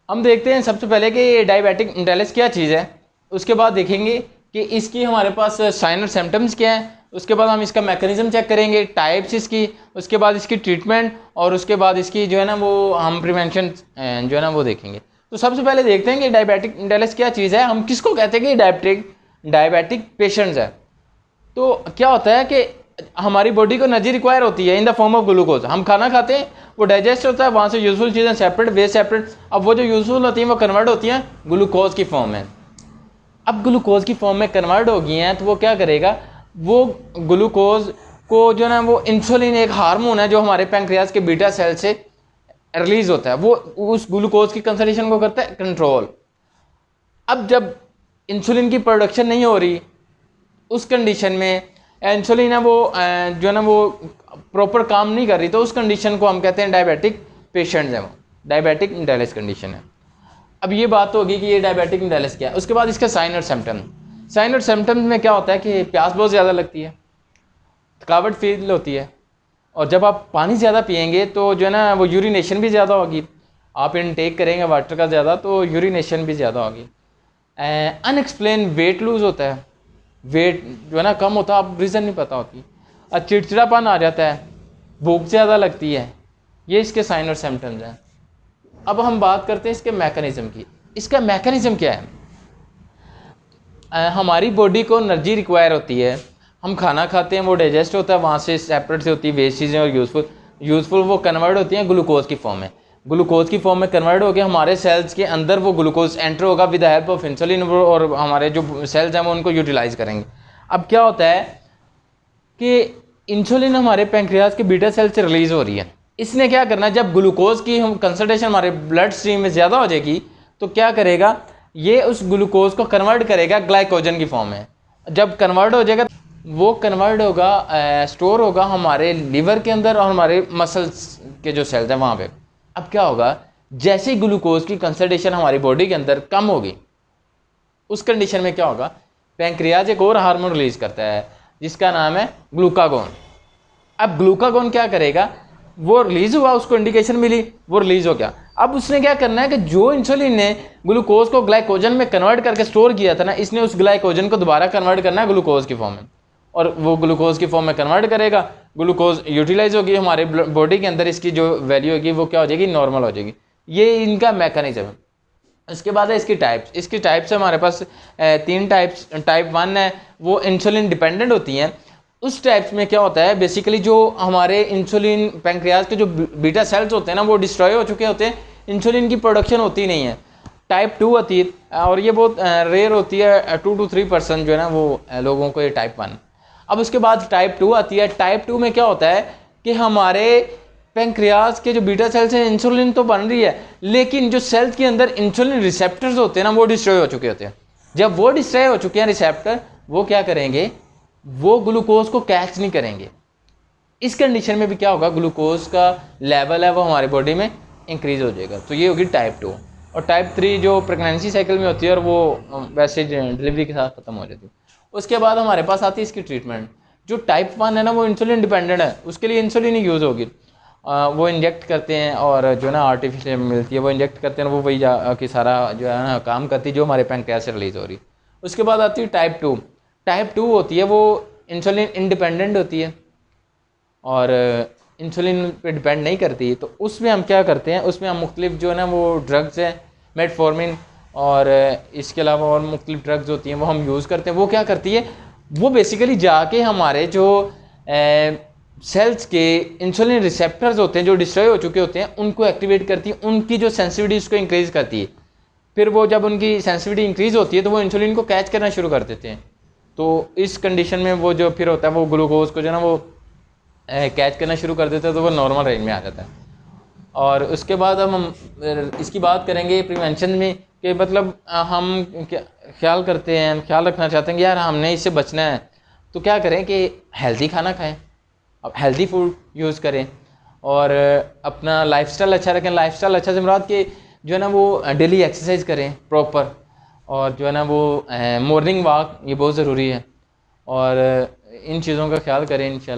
हम देखते हैं सबसे पहले कि डायबिटिक इंटेलिस क्या चीज़ है, उसके बाद देखेंगे कि इसकी हमारे पास साइन और सिम्टम्स क्या है, उसके बाद हम इसका मैकेनिज्म चेक करेंगे, टाइप्स इसकी, उसके बाद इसकी ट्रीटमेंट, और उसके बाद इसकी जो है ना वो हम प्रिवेंशन जो है ना वो देखेंगे। तो सबसे पहले देखते हैं कि डायबिटिक इंटेलिस क्या चीज़ है, हम किसको कहते हैं कि डायबिटिक पेशेंट्स है। तो क्या होता है कि हमारी बॉडी को एनर्जी रिक्वायर होती है in the form of glucose. हम खाना खाते हैं, वो डाइजेस्ट होता है, वहाँ से यूजफुल चीज़ें सेपरेट, वेस्ट सेपरेट, अब वो जो यूजफुल होती हैं वो कन्वर्ट होती हैं ग्लूकोज की फॉर्म में। अब ग्लूकोज की फॉर्म में कन्वर्ट हो गई हैं तो वो क्या करेगा, वो ग्लूकोज को जो ना वो इंसुलिन एक हार्मोन है जो हमारे पैंक्रियाज के बीटा सेल से रिलीज होता है, वो उस ग्लूकोज की कंसंट्रेशन को करता है कंट्रोल। अब जब इंसुलिन की प्रोडक्शन नहीं हो रही, उस कंडीशन में इंसुलिन है वो जो है ना वो प्रॉपर काम नहीं कर रही, तो उस कंडीशन को हम कहते हैं डायबिटिक पेशेंट्स हैं, वो डायबिटिक इंटेलिस कंडीशन है। अब ये बात होगी कि ये डायबिटिक इंटेलिस क्या है। उसके बाद इसका साइन और सिम्टम्स में क्या होता है कि प्यास बहुत ज़्यादा लगती है, थकावट फील होती है, और जब आप पानी ज़्यादा पिएंगे तो जो है ना वो यूरिनेशन भी ज़्यादा होगी, आप इनटेक करेंगे वाटर का ज़्यादा तो यूरिनेशन भी ज़्यादा होगी। अनएक्सप्लेन वेट लूज होता है, वेट जो है ना कम होता है, आप रीज़न नहीं पता होती, और चिड़चिड़ापन आ जाता है, भूख ज़्यादा लगती है। ये इसके साइन और सिम्टम्स हैं। अब हम बात करते हैं इसके मैकेनिज्म की। इसका मैकेनिज्म क्या है, हमारी बॉडी को एनर्जी रिक्वायर होती है, हम खाना खाते हैं, वो डाइजेस्ट होता है, वहाँ से सेपरेट से होती है वेस्ट चीज़ें, और यूज़फुल वो कन्वर्ट होती हैं ग्लूकोज की फॉर्म में। ग्लूकोज की फॉर्म में कन्वर्ट हो गया, हमारे सेल्स के अंदर वो ग्लूकोज एंटर होगा with the help of insulin, और हमारे जो सेल्स हैं वो उनको यूटिलाइज करेंगे। अब क्या होता है कि इंसुलिन हमारे पैंक्रियाज के बीटा सेल से रिलीज हो रही है, इसने क्या करना है, जब ग्लूकोज की हम कंसंट्रेशन हमारे ब्लड स्ट्रीम में ज़्यादा हो जाएगी तो क्या करेगा, ये उस ग्लूकोज को कन्वर्ट करेगा ग्लाइकोजन की फॉर्म में। जब कन्वर्ट हो जाएगा वो कन्वर्ट होगा, स्टोर होगा हमारे लीवर के अंदर और हमारे मसल्स के जो सेल्स हैं वहाँ पे। अब क्या होगा, जैसे ही ग्लूकोज की कंसंट्रेशन हमारी बॉडी के अंदर कम होगी, उस कंडीशन में क्या होगा, पैंक्रियाज एक और हार्मोन रिलीज करता है जिसका नाम है ग्लूकागोन। अब ग्लूकागोन क्या करेगा, वो रिलीज हुआ, उसको इंडिकेशन मिली, वो रिलीज हो गया। अब उसने क्या करना है कि जो इंसुलिन ने ग्लूकोज को ग्लाइकोजन में कन्वर्ट करके स्टोर किया था ना, इसने उस ग्लाइकोजन को दोबारा कन्वर्ट करना है ग्लूकोज की फॉर्म में, और वो ग्लूकोज की फॉर्म में कन्वर्ट करेगा, ग्लूकोज यूटिलाइज होगी हमारे बॉडी के अंदर, इसकी जो वैल्यू होगी वो क्या हो जाएगी, नॉर्मल हो जाएगी। ये इनका मैकेनिज्म है। इसके बाद है इसकी टाइप्स हमारे पास 3 टाइप्स। टाइप 1 है वो इंसुलिन डिपेंडेंट होती हैं। उस टाइप्स में क्या होता है, बेसिकली जो हमारे इंसुलिन पैंक्रियाज के जो बीटा सेल्स होते हैं ना वो डिस्ट्रॉय हो चुके होते हैं, इंसुलिन की प्रोडक्शन होती नहीं है। टाइप 2 होती है, और ये बहुत रेयर होती है, 2 to 3% जो है ना वो लोगों को ये टाइप 1। अब उसके बाद टाइप 2 आती है। टाइप 2 में क्या होता है कि हमारे पैंक्रियाज के जो बीटा सेल्स हैं, इंसुलिन तो बन रही है लेकिन जो सेल्स के अंदर इंसुलिन रिसेप्टर्स होते हैं ना वो डिस्ट्रॉय हो चुके होते हैं। जब वो डिस्ट्रॉय हो चुके हैं रिसेप्टर, वो क्या करेंगे, वो ग्लूकोज को कैच नहीं करेंगे। इस कंडीशन में भी क्या होगा, ग्लूकोज का लेवल है वो हमारी बॉडी में इंक्रीज हो जाएगा। तो ये होगी टाइप 2। और टाइप 3 जो प्रेगनेंसी साइकिल में होती है और वो वैसे डिलीवरी के साथ खत्म हो जाती है। उसके बाद हमारे पास आती है इसकी ट्रीटमेंट। जो टाइप 1 है ना वो इंसुलिन डिपेंडेंट है, उसके लिए इंसुलिन ही यूज़ होगी। वो इंजेक्ट करते हैं, और जो ना आर्टिफिशियल मिलती है वो इंजेक्ट करते हैं, वो वही कि सारा जो है ना काम करती है जो हमारे पैंक्रियाज से रिलीज हो रही है। उसके बाद आती है टाइप 2। टाइप 2 होती है वो इंसुलिन इंडिपेंडेंट होती है और इंसुलिन पे डिपेंड नहीं करती। तो उसमें हम क्या करते हैं, उसमें हम मुख्तलिफ जो है ना वो ड्रग्स हैं, मेटफॉर्मिन और इसके अलावा और मुख्तलिफ ड्रग्स होती हैं वो हम यूज़ करते हैं। वो क्या करती है, वो बेसिकली जाके हमारे जो सेल्स के इंसुलिन रिसेप्टर्स होते हैं जो डिस्ट्रॉय हो चुके होते हैं उनको एक्टिवेट करती है, उनकी जो सेंसिटिविटी उसको इंक्रीज़ करती है। फिर वो जब उनकी सेंसिटिविटी इंक्रीज़ होती है तो वो इंसुलिन को कैच करना शुरू कर देते हैं। तो इस कंडीशन में वो जो फिर होता है वो ग्लूकोज को जो है ना वो कैच करना शुरू कर देते हैं, तो वो नॉर्मल रेंज में आ जाता है। और उसके बाद हम इसकी बात करेंगे प्रिवेंशन में कि मतलब हम ख्याल करते हैं, ख्याल रखना चाहते हैं कि यार हमने इससे बचना है, तो क्या करें कि हेल्दी खाना खाएं, अब हेल्दी फूड यूज़ करें और अपना लाइफस्टाइल अच्छा रखें। लाइफस्टाइल अच्छा से मुराद कि जो है ना वो डेली एक्सरसाइज करें प्रॉपर, और जो है ना वो मॉर्निंग वॉक ये बहुत ज़रूरी है, और इन चीज़ों का ख्याल करें इंशाल्लाह।